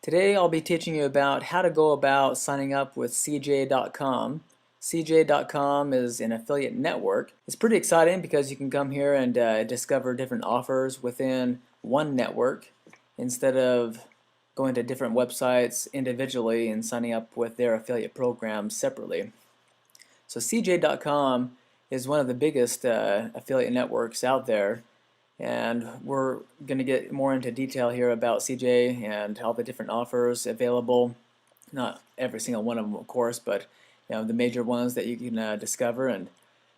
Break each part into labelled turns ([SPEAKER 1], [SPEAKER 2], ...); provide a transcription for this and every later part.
[SPEAKER 1] Today I'll be teaching you about how to go about signing up with CJ.com. CJ.com is an affiliate network. It's pretty exciting because you can come here and discover different offers within one network instead of going to different websites individually and signing up with their affiliate programs separately. So CJ.com is one of the biggest affiliate networks out there, and we're going to get more into detail here about CJ and all the different offers available. Not every single one of them, of course, but the major ones that you can discover. And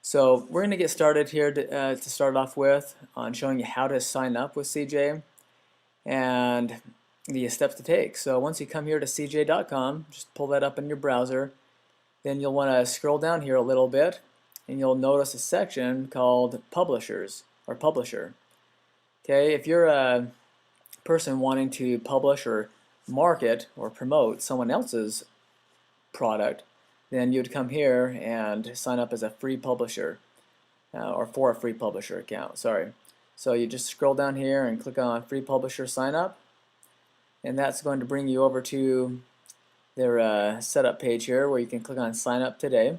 [SPEAKER 1] so we're going to get started here to start off with on showing you how to sign up with CJ and the steps to take. So once you come here to CJ.com, just pull that up in your browser. Then you'll want to scroll down here a little bit, and you'll notice a section called Publishers or Publisher. Okay, if you're a person wanting to publish or market or promote someone else's product, then you'd come here and sign up as a free publisher or for a free publisher account. Sorry. So you just scroll down here and click on Free Publisher Sign Up, and that's going to bring you over to their setup page here where you can click on Sign Up Today.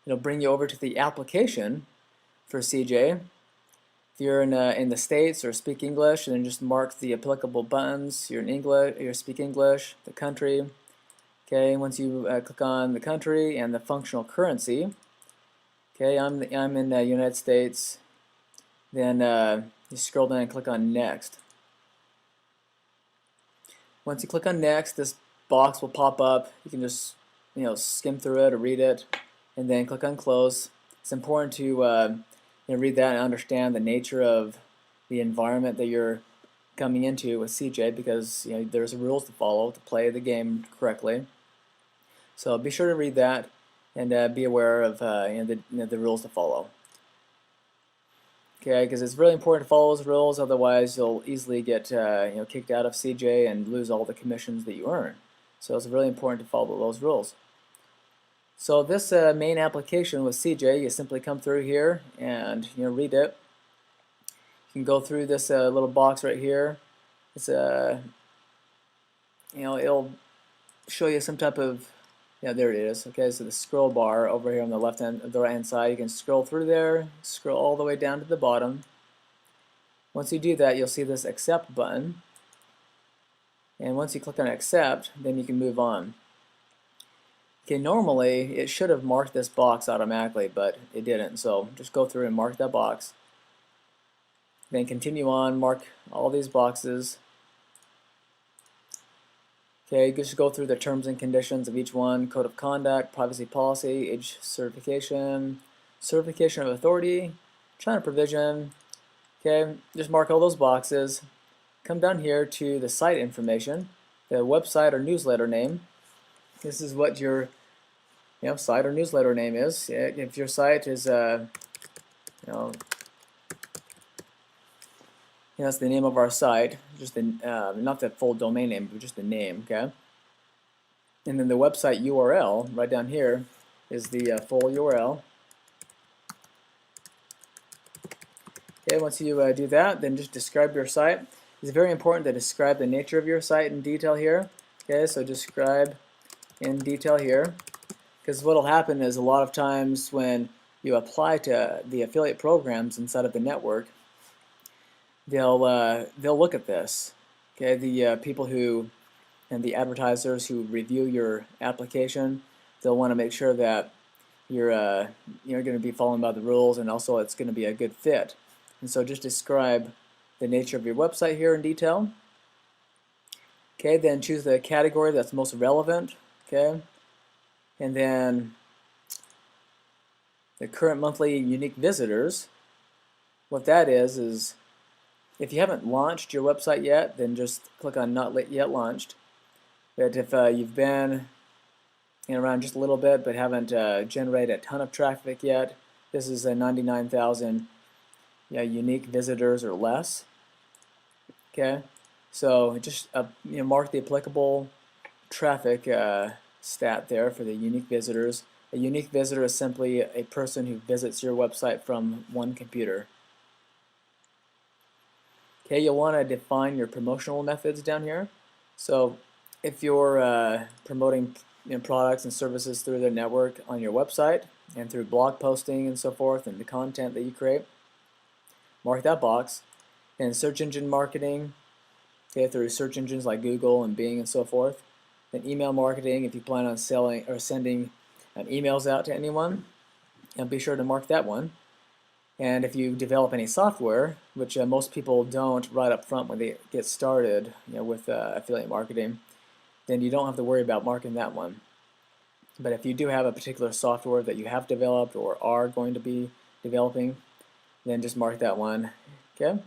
[SPEAKER 1] It'll bring you over to the application for CJ. If you're in the States or speak English, then just mark the applicable buttons. You're in English, you speak English, the country. Okay, once you click on the country and the functional currency, okay, I'm in the United States. Then you scroll down and click on Next. Once you click on Next, this box will pop up. You can just skim through it or read it, and then click on Close. It's important to read that and understand the nature of the environment that you're coming into with CJ, because there's rules to follow to play the game correctly. So be sure to read that and be aware of the rules to follow. Okay, because it's really important to follow those rules, otherwise you'll easily get kicked out of CJ and lose all the commissions that you earn. So it's really important to follow those rules. So this main application with CJ, you simply come through here and read it. You can go through this little box right here. It's it'll show you some type of there it is. Okay, so the scroll bar over here on the right hand side, you can scroll through there, scroll all the way down to the bottom. Once you do that, you'll see this accept button, and once you click on accept, then you can move on. Okay, normally it should have marked this box automatically, but it didn't, so just go through and mark that box. Then continue on, mark all these boxes. Okay, just go through the terms and conditions of each one: code of conduct, privacy policy, age certification, certification of authority, China provision. Okay, just mark all those boxes. Come down here to the site information, the website or newsletter name. This is what your site or newsletter name is. If your site is that's the name of our site, just the not the full domain name, but just the name. Okay, and then the website URL right down here is the full URL. Okay, once you do that, then just describe your site. It's very important to describe the nature of your site in detail here. Okay, so describe in detail here, because what will happen is a lot of times when you apply to the affiliate programs inside of the network, they'll look at this. Okay, the people who and the advertisers who review your application, they'll want to make sure that you're going to be following by the rules, and also it's going to be a good fit. And so just describe the nature of your website here in detail. Okay, then choose the category that's most relevant. Okay, and then the current monthly unique visitors. What that is if you haven't launched your website yet, then just click on Not Yet Launched. But if you've been around just a little bit but haven't generated a ton of traffic yet, this is a 99,000 unique visitors or less. Okay, so just mark the applicable traffic stat there for the unique visitors. A unique visitor is simply a person who visits your website from one computer. Okay, you'll want to define your promotional methods down here. So if you're promoting products and services through their network on your website and through blog posting and so forth and the content that you create, mark that box. And search engine marketing, okay, through search engines like Google and Bing and so forth. Then email marketing, if you plan on selling or sending emails out to anyone, and be sure to mark that one. And if you develop any software, which most people don't right up front when they get started, with affiliate marketing, then you don't have to worry about marking that one. But if you do have a particular software that you have developed or are going to be developing, then just mark that one. Okay.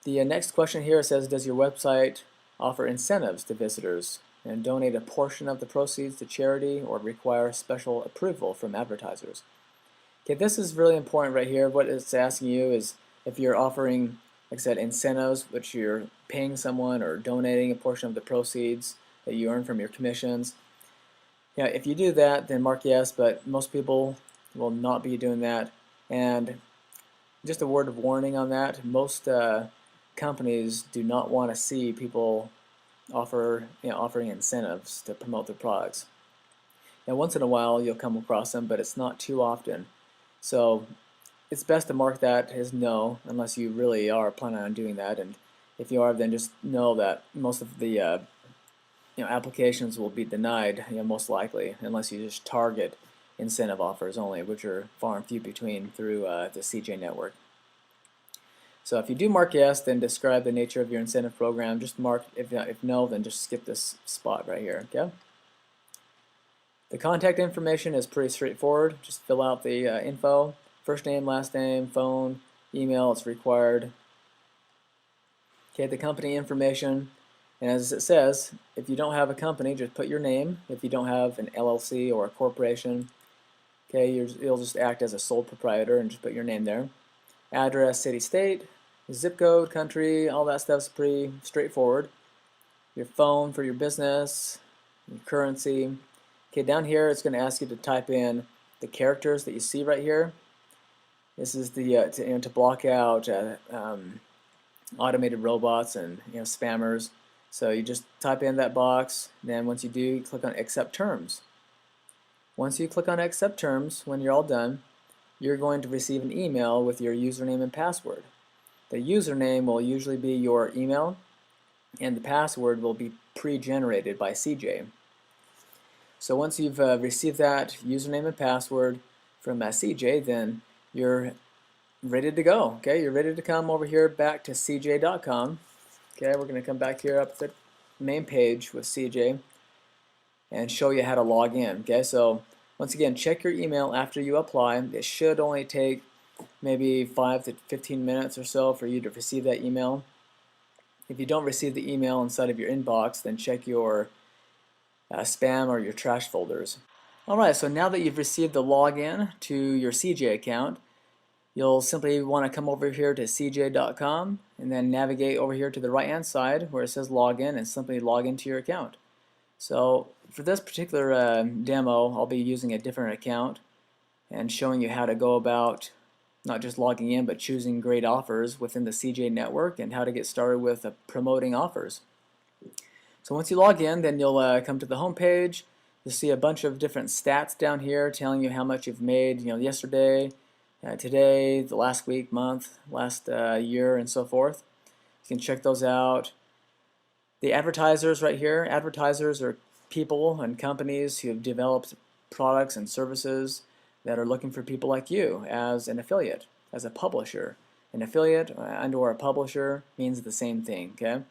[SPEAKER 1] The next question here says, does your website offer incentives to visitors and donate a portion of the proceeds to charity or require special approval from advertisers? Okay, this is really important right here. What it's asking you is if you're offering, like I said, incentives, which you're paying someone or donating a portion of the proceeds that you earn from your commissions. Yeah, if you do that, then mark yes, but most people will not be doing that. And just a word of warning on that, most companies do not want to see people offering incentives to promote their products. Now, once in a while you'll come across them, but it's not too often. So it's best to mark that as no, unless you really are planning on doing that. And if you are, then just know that most of the applications will be denied, most likely, unless you just target incentive offers only, which are far and few between through the CJ network. So if you do mark yes, then describe the nature of your incentive program. Just mark, if no, then just skip this spot right here, okay? The contact information is pretty straightforward. Just fill out the info, first name, last name, phone, email, it's required. Okay, the company information, and as it says, if you don't have a company, just put your name. If you don't have an LLC or a corporation, okay, you'll just act as a sole proprietor and just put your name there. Address, city, state, zip code, country, all that stuff's pretty straightforward. Your phone for your business, your currency. Okay, down here it's going to ask you to type in the characters that you see right here. This is the to block out automated robots and spammers. So you just type in that box. Then once you do, you click on Accept Terms. Once you click on Accept Terms, when you're all done, you're going to receive an email with your username and password. The username will usually be your email, and the password will be pre-generated by CJ. So once you've received that username and password from CJ, then you're ready to go. Okay, you're ready to come over here back to cj.com. Okay, we're going to come back here up the main page with CJ and show you how to log in. Okay, so once again, check your email after you apply. It should only take maybe 5 to 15 minutes or so for you to receive that email. If you don't receive the email inside of your inbox, then check your spam or your trash folders. Alright, so now that you've received the login to your CJ account, you'll simply want to come over here to cj.com and then navigate over here to the right hand side where it says login and simply log into your account. So for this particular demo, I'll be using a different account and showing you how to go about not just logging in but choosing great offers within the CJ network and how to get started with promoting offers. So once you log in, then you'll come to the home page. You'll see a bunch of different stats down here telling you how much you've made, yesterday, today, the last week, month, last year, and so forth. You can check those out. The advertisers right here, advertisers are people and companies who have developed products and services that are looking for people like you as an affiliate, as a publisher. An affiliate and or a publisher means the same thing, okay?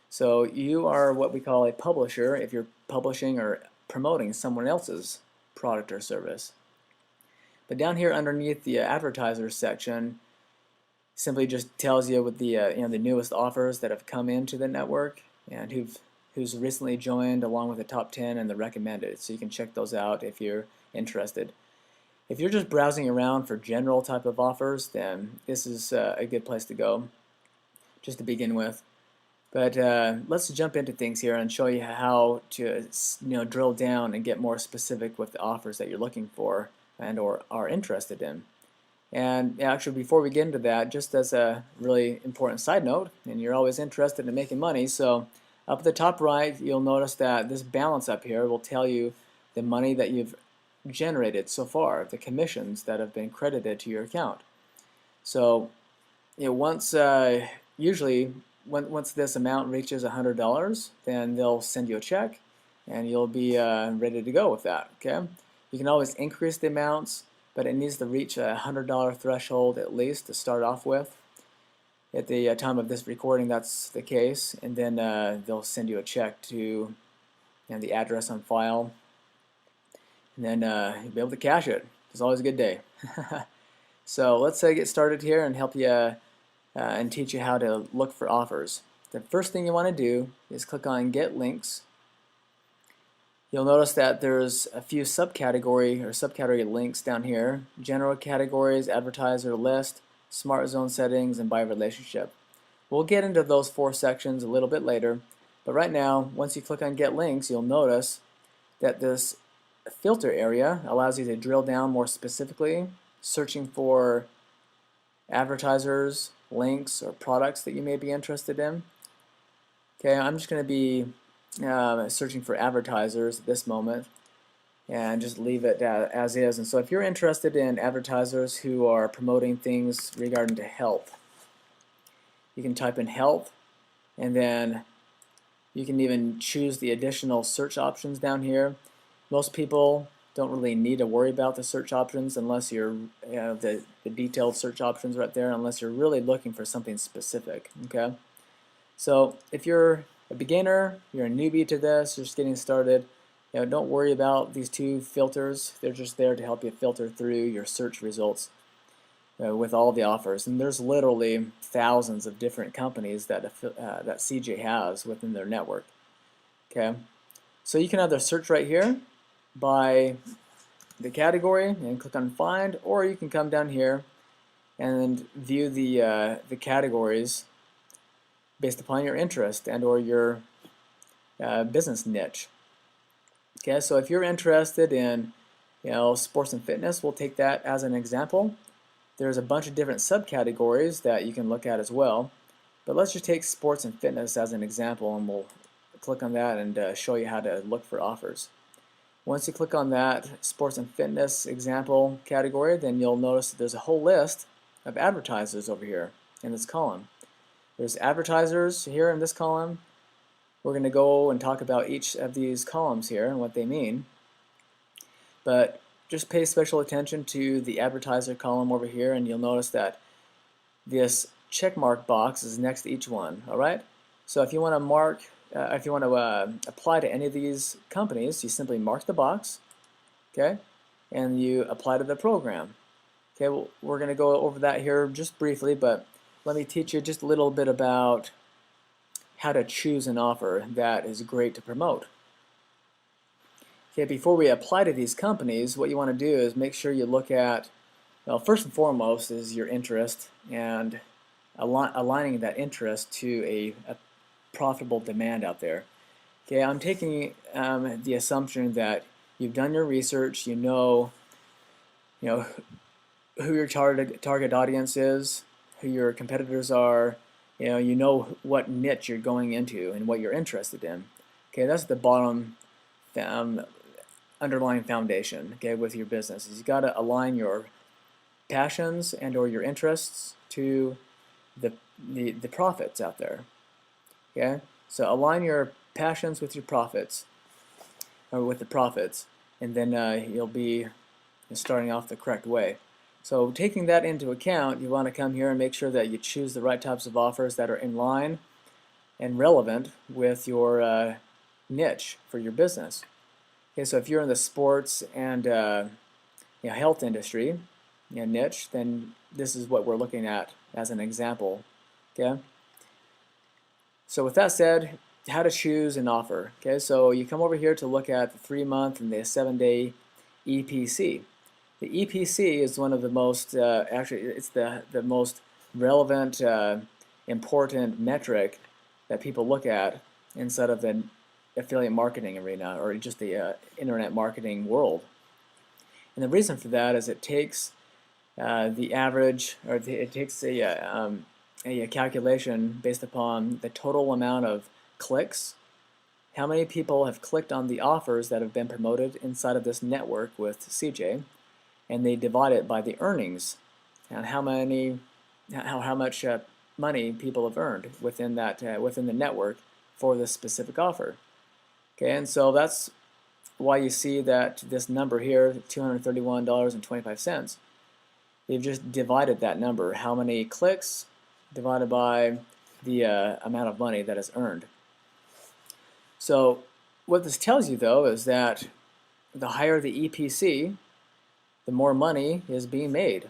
[SPEAKER 1] So you are what we call a publisher if you're publishing or promoting someone else's product or service. But down here underneath the advertisers section simply just tells you with the the newest offers that have come into the network and who's recently joined, along with the top 10 and the recommended. So you can check those out if you're interested. If you're just browsing around for general type of offers, then this is a good place to go just to begin with. But let's jump into things here and show you how to drill down and get more specific with the offers that you're looking for and or are interested in. And actually, before we get into that, just as a really important side note, and you're always interested in making money, so up at the top right, you'll notice that this balance up here will tell you the money that you've generated so far, the commissions that have been credited to your account. So, once usually once this amount reaches $100, then they'll send you a check, and you'll be ready to go with that. Okay, you can always increase the amounts, but it needs to reach a $100 threshold at least to start off with. At the time of this recording, that's the case, and then they'll send you a check to the address on file, and then you'll be able to cash it. It's always a good day. So let's get started here and help you and teach you how to look for offers. The first thing you want to do is click on Get Links. You'll notice that there's a few subcategory links down here: general categories, advertiser list, smart zone settings, and buyer relationship. We'll get into those 4 sections a little bit later, but right now, once you click on Get Links, you'll notice that this filter area allows you to drill down more specifically, searching for advertisers, links, or products that you may be interested in. Okay, I'm just going to be searching for advertisers at this moment and just leave it as is. And so if you're interested in advertisers who are promoting things regarding to health, you can type in health, and then you can even choose the additional search options down here. Most people don't really need to worry about the search options unless you're the detailed search options right there, unless you're really looking for something specific. Okay, so if you're a beginner, you're a newbie to this, you're just getting started, don't worry about these 2 filters. They're just there to help you filter through your search results with all the offers. And there's literally thousands of different companies that CJ has within their network. Okay, so you can either search right here by the category and click on Find, or you can come down here and view the categories based upon your interest and or your business niche. Okay, so if you're interested in sports and fitness, we'll take that as an example. There's a bunch of different subcategories that you can look at as well, but let's just take sports and fitness as an example, and we'll click on that and show you how to look for offers. Once you click on that sports and fitness example category, then you'll notice that there's a whole list of advertisers over here in this column. There's advertisers here in this column. We're going to go and talk about each of these columns here and what they mean. But just pay special attention to the advertiser column over here, and you'll notice that this check mark box is next to each one. All right. So if you want to apply to any of these companies, you simply mark the box, okay, and you apply to the program. Okay, well, we're going to go over that here just briefly, but let me teach you just a little bit about how to choose an offer that is great to promote. Okay, before we apply to these companies, what you want to do is make sure you look at, well, first and foremost is your interest, and aligning that interest to a profitable demand out there. Okay, I'm taking the assumption that you've done your research, you know who your target audience is, who your competitors are, you know what niche you're going into and what you're interested in. Okay, that's the bottom underlying foundation, okay, with your business. Is you got to align your passions and or your interests to the profits out there. Okay, so align your passions with your profits, or with the profits, and then you'll be starting off the correct way. So taking that into account, you want to come here and make sure that you choose the right types of offers that are in line and relevant with your niche for your business. Okay, so if you're in the sports and health industry niche, then this is what we're looking at as an example. Okay. So with that said, how to choose an offer. Okay, so you come over here to look at the 3-month and the 7-day EPC. The EPC is one of the most, actually, it's the most relevant, important metric that people look at inside of the affiliate marketing arena, or just the internet marketing world. And the reason for that is it takes the average, or it takes a calculation based upon the total amount of clicks. How many people have clicked on the offers that have been promoted inside of this network with CJ, and they divide it by the earnings and how much money people have earned within within the network for this specific offer. Okay, and so that's why you see that this number here, $231.25, they've just divided that number, how many clicks divided by the amount of money that is earned. So what this tells you, though, is that the higher the EPC, the more money is being made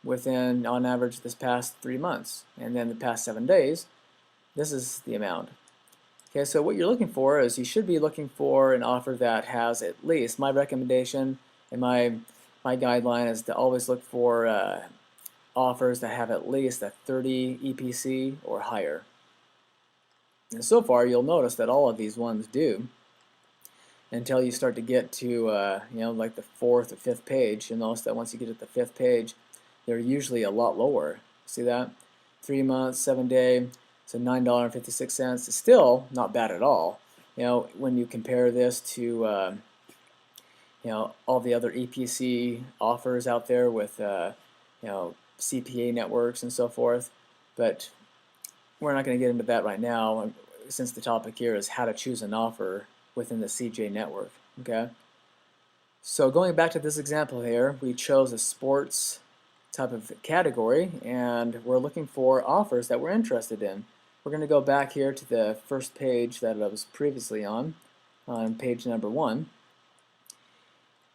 [SPEAKER 1] within, on average, this past 3 months. And then the past 7 days, this is the amount. Okay, so what you're looking for is you should be looking for an offer that has at least, my recommendation and my guideline is to always look for offers that have at least a 30 EPC or higher. And so far, you'll notice that all of these ones do, until you start to get to like the 4th or 5th page. You'll notice that once you get to the 5th page, they're usually a lot lower. See that? 3 months, 7 day, so $9.56 is still not bad at all. When you compare this to all the other EPC offers out there with CPA networks and so forth. But we're not going to get into that right now, since the topic here is how to choose an offer within the CJ network. Okay. So going back to this example here, we chose a sports type of category, and we're looking for offers that we're interested in. We're going to go back here to the first page that I was previously on page number 1.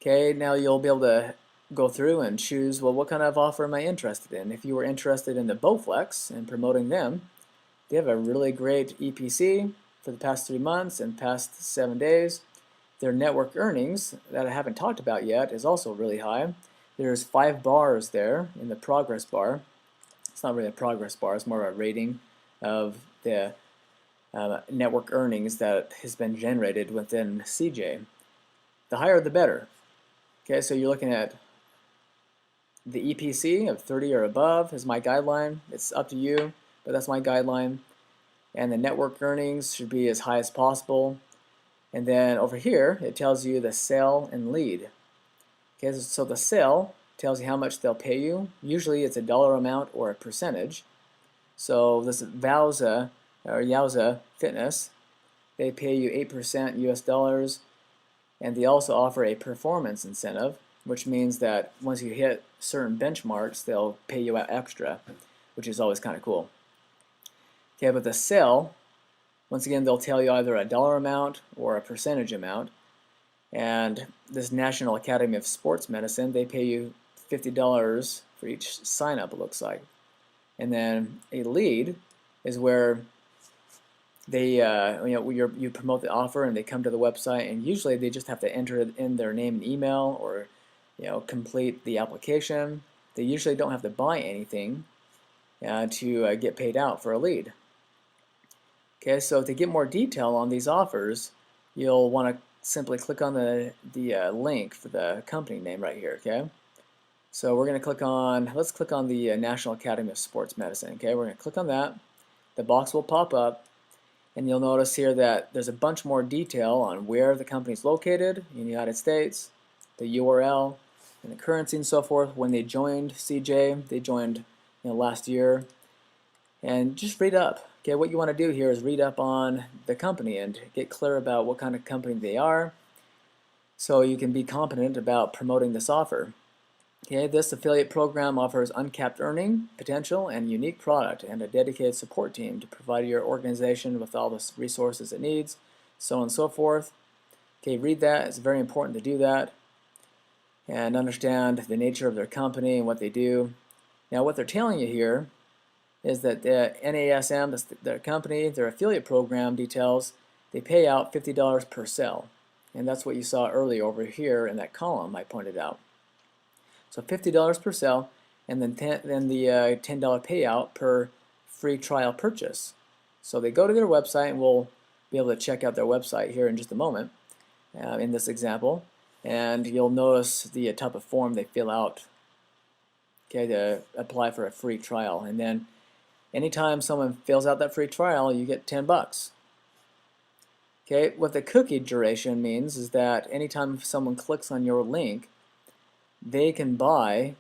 [SPEAKER 1] Okay, now you'll be able to go through and choose, well, what kind of offer am I interested in? If you were interested in the Bowflex and promoting them, they have a really great EPC for the past 3 months and past 7 days. Their network earnings that I haven't talked about yet is also really high. There's 5 bars there in the progress bar. It's not really a progress bar, it's more of a rating of the network earnings that has been generated within CJ. The higher the better. Okay, so you're looking at the EPC of 30 or above is my guideline. It's up to you, but that's my guideline. And the network earnings should be as high as possible. And then over here, it tells you the sale and lead. Okay, so the sale tells you how much they'll pay you. Usually it's a dollar amount or a percentage. So this Wowza or Yowza Fitness, they pay you 8% US dollars, and they also offer a performance incentive, which means that once you hit certain benchmarks, they'll pay you out extra, which is always kind of cool. Okay, but the sale, once again, they'll tell you either a dollar amount or a percentage amount. And this National Academy of Sports Medicine, they pay you $50 for each sign-up, it looks like. And then a lead is where they, you promote the offer and they come to the website, and usually they just have to enter in their name and email, or complete the application. They usually don't have to buy anything to get paid out for a lead. Okay, so to get more detail on these offers, you'll want to simply click on the link for the company name right here. Okay, so we're going to click on, let's click on the National Academy of Sports Medicine. Okay, we're going to click on that. The box will pop up, and you'll notice here that there's a bunch more detail on where the company is located in the United States, the URL, and the currency and so forth. When they joined CJ, they joined last year. And just read up. Okay, what you want to do here is read up on the company and get clear about what kind of company they are, so you can be competent about promoting this offer. Okay, this affiliate program offers uncapped earning potential and unique product, and a dedicated support team to provide your organization with all the resources it needs, so on and so forth. Okay, read that. It's very important to do that and understand the nature of their company and what they do. Now, what they're telling you here is that the NASM, that's their company, their affiliate program details, they pay out $50 per sale. And that's what you saw earlier over here in that column I pointed out. So $50 per sale, and then the $10 payout per free trial purchase. So they go to their website, and we'll be able to check out their website here in just a moment in this example. And you'll notice the type of form they fill out okay, to apply for a free trial. And then anytime someone fills out that free trial, you get 10 bucks. Okay, what the cookie duration means is that anytime someone clicks on your link, they can buy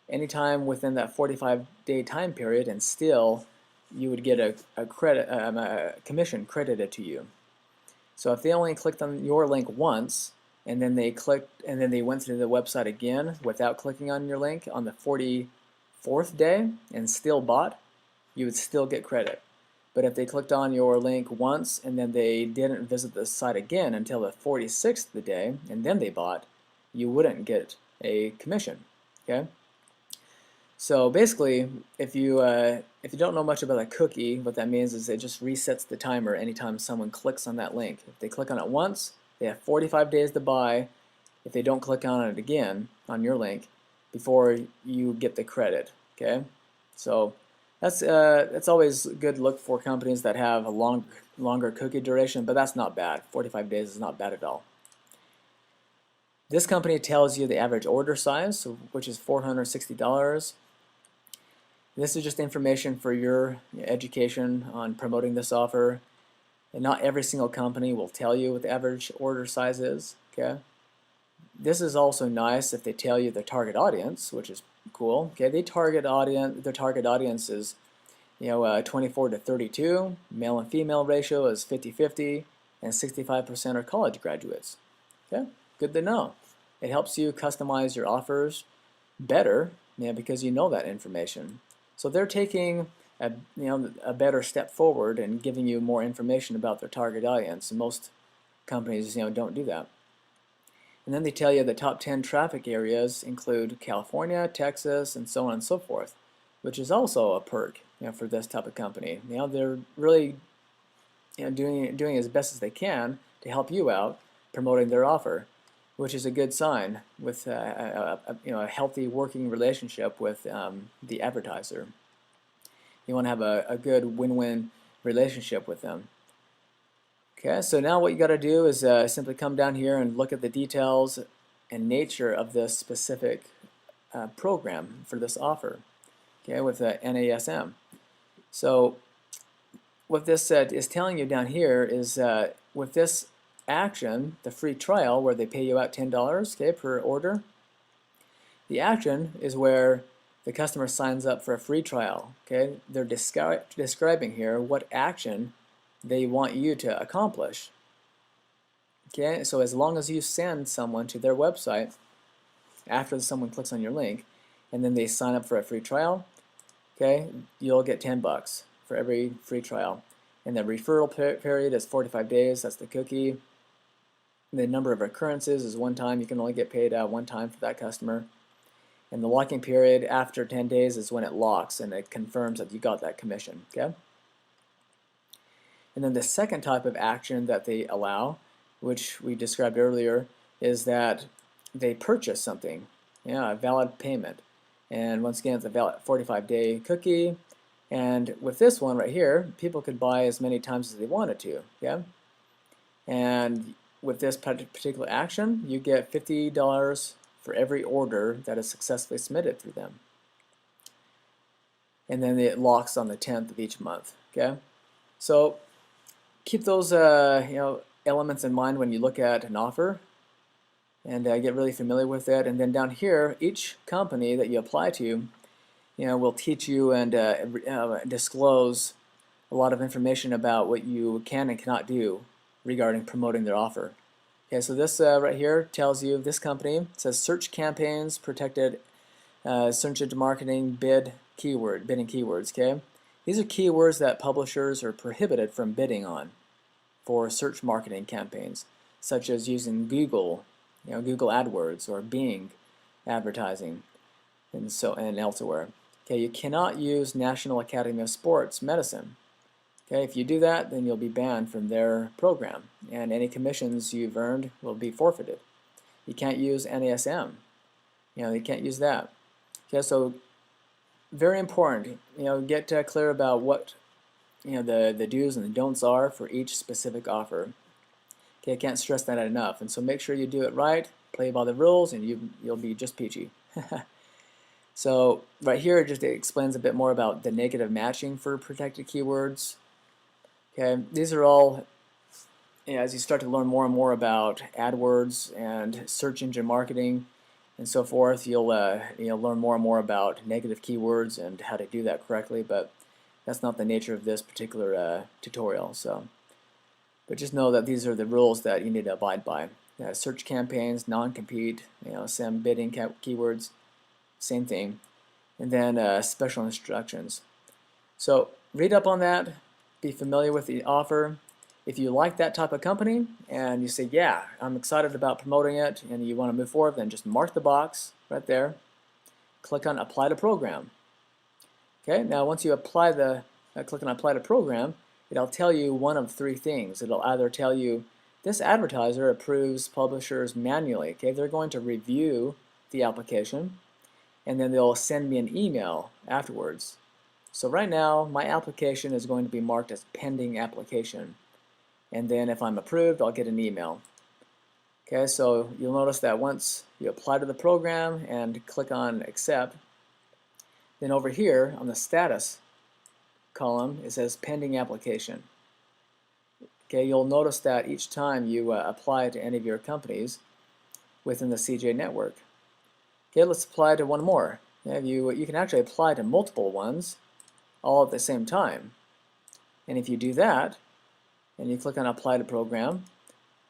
[SPEAKER 1] anytime within that 45-day time period, and still you would get a commission credited to you. So if they only clicked on your link once, and then they went to the website again without clicking on your link on the 44th day and still bought, you would still get credit. But if they clicked on your link once and then they didn't visit the site again until the 46th day and then they bought, you wouldn't get a commission. Okay? So basically, if you don't know much about a cookie, what that means is it just resets the timer anytime someone clicks on that link. If they click on it once, they have 45 days to buy. If they don't click on it again on your link, before you get the credit. Okay, so that's always good to look for companies that have a longer cookie duration, but that's not bad. 45 days is not bad at all. This company tells you the average order size, which is $460. This is just information for your education on promoting this offer. And not every single company will tell you what the average order size is. Okay. This is also nice if they tell you the target audience, which is cool. Okay, their target audience is 24 to 32. Male and female ratio is 50-50, and 65% are college graduates. Okay, good to know. It helps you customize your offers better, because you know that information. So they're taking a better step forward and giving you more information about their target audience. And most companies don't do that. And then they tell you the top 10 traffic areas include California, Texas, and so on and so forth, which is also a perk for this type of company. They're really doing as best as they can to help you out promoting their offer, which is a good sign with a healthy working relationship with the advertiser. You want to have a good win-win relationship with them. Okay, so now what you got to do is simply come down here and look at the details and nature of this specific program for this offer. Okay, with the NASM. So what this is telling you down here is with this action, the free trial where they pay you out $10, okay, per order, the action is where the customer signs up for a free trial. Okay, they're describing here what action they want you to accomplish. Okay, so as long as you send someone to their website after someone clicks on your link and then they sign up for a free trial, okay, you'll get 10 bucks for every free trial. And the referral period is 45 days, that's the cookie. The number of occurrences is one time. You can only get paid one time for that customer. And the locking period after 10 days is when it locks and it confirms that you got that commission. Okay. And then the second type of action that they allow, which we described earlier, is that they purchase something, a valid payment. And once again, it's a valid 45-day cookie. And with this one right here, people could buy as many times as they wanted to. Okay? And with this particular action, you get $50 for every order that is successfully submitted through them. And then it locks on the 10th of each month. Okay? So keep those elements in mind when you look at an offer, and get really familiar with it. And then down here, each company that you apply to, will teach you and disclose a lot of information about what you can and cannot do regarding promoting their offer. Okay, so this right here tells you this company. It says search campaigns, protected search engine marketing, bidding keywords. Okay. These are keywords that publishers are prohibited from bidding on for search marketing campaigns, such as using Google, Google AdWords or Bing advertising, and elsewhere. Okay, you cannot use National Academy of Sports Medicine. Okay, if you do that, then you'll be banned from their program, and any commissions you've earned will be forfeited. You can't use NASM. You can't use that. Okay, so very important. Get clear about what the do's and the don'ts are for each specific offer. Okay, I can't stress that enough. And so make sure you do it right, play by the rules, and you'll be just peachy. So right here it just explains a bit more about the negative matching for protected keywords. Okay, these are all, as you start to learn more and more about AdWords and search engine marketing and so forth, you'll learn more and more about negative keywords and how to do that correctly. But that's not the nature of this particular tutorial. But just know that these are the rules that you need to abide by. Search campaigns, non-compete, SEM bidding keywords, same thing, and then special instructions. So read up on that, be familiar with the offer. If you like that type of company and you say, yeah, I'm excited about promoting it, and you want to move forward, then just mark the box right there, click on apply to program. Okay, now once you apply click on apply to program, it'll tell you one of three things. It'll either tell you this advertiser approves publishers manually. Okay, they're going to review the application and then they'll send me an email afterwards. So right now my application is going to be marked as pending application, and then if I'm approved I'll get an email. Okay, so you'll notice that once you apply to the program and click on accept, then over here on the status column it says pending application. Okay, you'll notice that each time you apply to any of your companies within the CJ network. Okay, let's apply to one more. You can actually apply to multiple ones all at the same time. And if you do that, and you click on apply to program,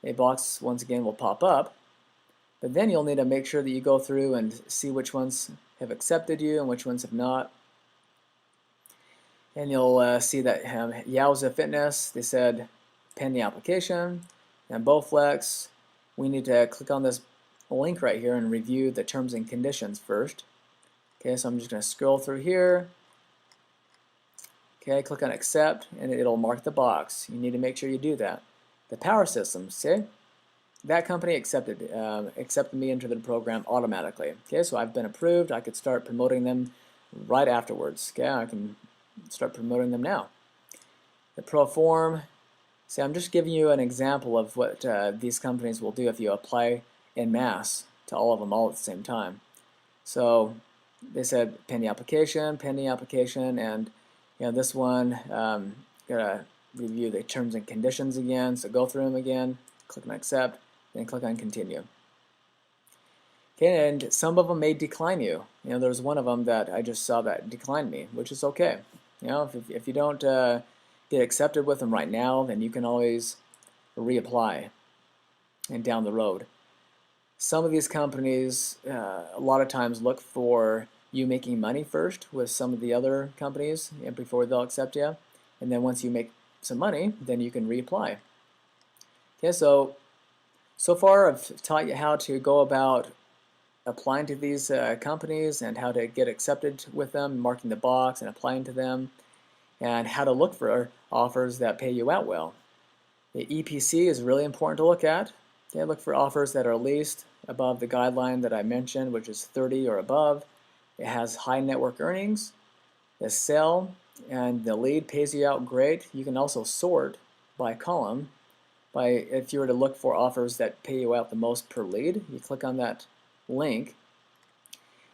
[SPEAKER 1] a box once again will pop up. But then you'll need to make sure that you go through and see which ones have accepted you and which ones have not. And you'll see that Yowza Fitness, they said pending application, and Bowflex, we need to click on this link right here and review the terms and conditions first. Okay, so I'm just going to scroll through here. Okay, click on accept and it'll mark the box. You need to make sure you do that. The Power Systems, see? That company accepted me into the program automatically. Okay, so I've been approved. I could start promoting them right afterwards. Okay, I can start promoting them now. The Proform, see, I'm just giving you an example of what these companies will do if you apply en masse to all of them all at the same time. So they said pending application, and this one gotta review the terms and conditions again. So go through them again, click on accept, then click on continue. Okay, and some of them may decline you. There's one of them that I just saw that declined me, which is okay. If you don't get accepted with them right now, then you can always reapply and down the road. Some of these companies a lot of times look for you making money first with some of the other companies before they'll accept you, and then once you make some money, then you can reapply. Okay, so far I've taught you how to go about applying to these companies and how to get accepted with them, marking the box and applying to them, and how to look for offers that pay you out well. The EPC is really important to look at. Okay, look for offers that are at least above the guideline that I mentioned, which is 30 or above. It has high network earnings. The sell and the lead pays you out great. You can also sort by column. If you were to look for offers that pay you out the most per lead, you click on that link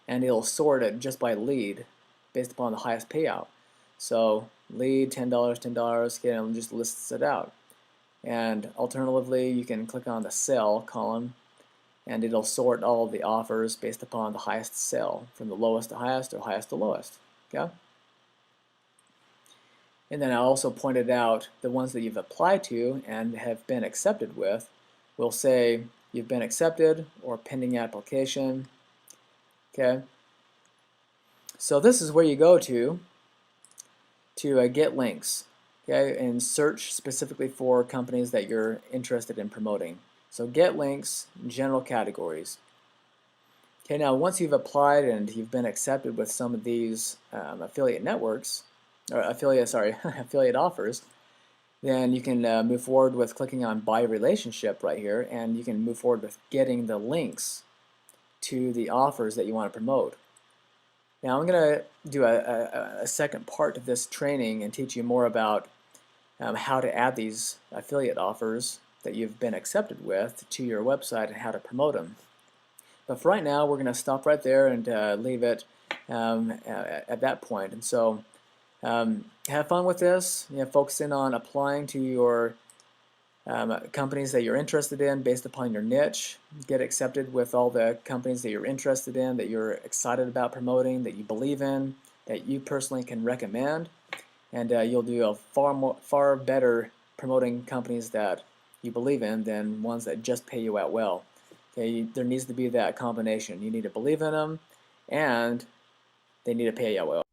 [SPEAKER 1] and it'll sort it just by lead based upon the highest payout. So lead $10, $10, okay, and it just lists it out. And alternatively, you can click on the sell column and it'll sort all of the offers based upon the highest sell, from the lowest to highest or highest to lowest. Okay? And then I also pointed out the ones that you've applied to and have been accepted with will say you've been accepted or pending application. Okay? So this is where you go to get links. Okay, and search specifically for companies that you're interested in promoting. So get links, general categories. Okay, now once you've applied and you've been accepted with some of these affiliate networks, or affiliate offers, then you can move forward with clicking on Buy Relationship right here, and you can move forward with getting the links to the offers that you want to promote. Now I'm going to do a second part of this training and teach you more about how to add these affiliate offers that you've been accepted with to your website and how to promote them. But for right now, we're going to stop right there and leave it. at that point. And so have fun with this. Focusing on applying to your companies that you're interested in based upon your niche. Get accepted with all the companies that you're interested in, that you're excited about promoting, that you believe in, that you personally can recommend, and you'll do a far better promoting companies that you believe in than ones that just pay you out well. Okay, there needs to be that combination. You need to believe in them, and they need to pay you out well.